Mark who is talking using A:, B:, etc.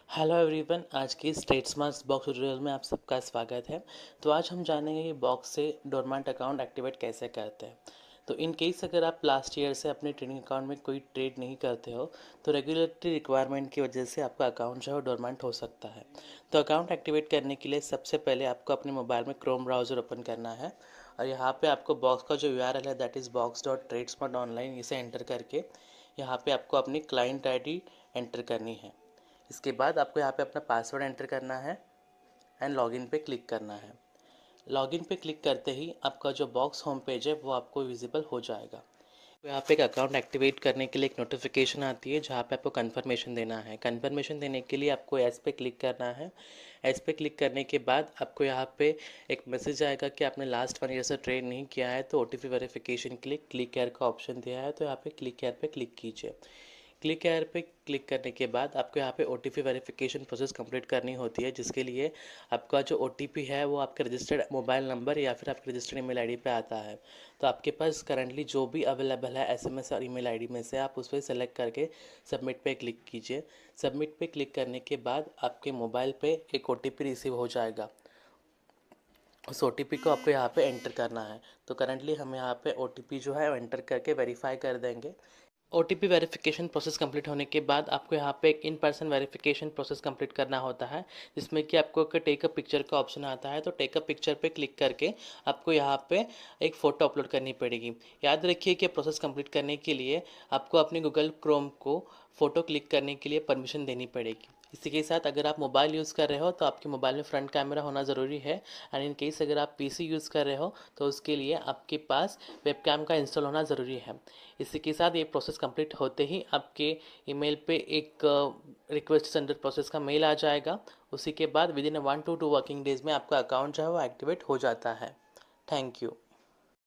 A: Hello everyone, आज की इस ट्रेडस्मार्ट बॉक्स ट्यूटोरियल में आप सबका स्वागत है। तो आज हम जानेंगे कि बॉक्स से डोरमेंट अकाउंट एक्टिवेट कैसे करते हैं। तो इन केस अगर आप लास्ट ईयर से अपने ट्रेडिंग अकाउंट में कोई ट्रेड नहीं करते हो तो रेगुलेटरी रिक्वायरमेंट की वजह से आपका अकाउंट जो है डोरमेंट हो सकता है। तो अकाउंट एक्टिवेट करने के लिए सबसे पहले आपको अपने मोबाइल में क्रोम ब्राउज़र ओपन करना है और यहाँ पर आपको बॉक्स का जो URL है दैट इज़ box.tradesmart.online इसे एंटर करके यहाँ पर आपको अपनी क्लाइंट ID एंटर करनी है। इसके बाद आपको यहाँ पे अपना पासवर्ड एंटर करना है एंड लॉगिन पे क्लिक करना है। लॉगिन पे क्लिक करते ही आपका जो बॉक्स होम पेज है वो आपको विजिबल हो जाएगा। तो यहाँ पे एक अकाउंट एक्टिवेट करने के लिए एक नोटिफिकेशन आती है जहाँ पे आपको कंफर्मेशन देना है। कंफर्मेशन देने के लिए आपको एस पे क्लिक करना है। एस पे क्लिक करने के बाद आपको यहाँ पे एक मैसेज आएगा कि आपने लास्ट 1 ईयर से ट्रेड नहीं किया है तो OTP वेरिफिकेशन के लिए क्लिक हेयर का ऑप्शन दिया है, तो यहाँ पे क्लिक हेयर पे क्लिक कीजिए। क्लिक हेयर पे क्लिक करने के बाद आपको यहाँ पे OTP वेरिफिकेशन प्रोसेस कंप्लीट करनी होती है, जिसके लिए आपका जो OTP है वो आपके रजिस्टर्ड मोबाइल नंबर या फिर आपके रजिस्टर्ड ईमेल आईडी पे आता है। तो आपके पास करंटली जो भी अवेलेबल है SMS और ईमेल आईडी में से आप उस पर सेलेक्ट करके सबमिट पे क्लिक कीजिए। सबमिट पे क्लिक करने के बाद आपके मोबाइल पे एक OTP रिसीव हो जाएगा। उस OTP को आपको यहाँ पे एंटर करना है। तो करंटली हम यहाँ पे OTP जो है वो एंटर करके वेरीफाई कर देंगे। OTP वेरिफिकेशन प्रोसेस कंप्लीट होने के बाद आपको यहाँ पे एक in person verification process complete करना होता है, जिसमें कि आपको टेक अ पिक्चर का ऑप्शन आता है। तो टेक अ पिक्चर पे क्लिक करके आपको यहाँ पे एक फ़ोटो अपलोड करनी पड़ेगी। याद रखिए कि प्रोसेस कंप्लीट करने के लिए आपको अपने गूगल क्रोम को फ़ोटो क्लिक करने के लिए परमिशन देनी पड़ेगी। इसी के साथ अगर आप मोबाइल यूज़ कर रहे हो तो आपके मोबाइल में फ्रंट कैमरा होना ज़रूरी है, एंड इन केस अगर आप PC यूज़ कर रहे हो तो उसके लिए आपके पास वेबकैम का इंस्टॉल होना ज़रूरी है। इसी के साथ ये प्रोसेस कंप्लीट होते ही आपके ईमेल पे एक रिक्वेस्ट सेंडर प्रोसेस का मेल आ जाएगा। उसी के बाद विदिन 1 to 2 वर्किंग डेज़ में आपका अकाउंट जो है वो एक्टिवेट हो जाता है। Thank you.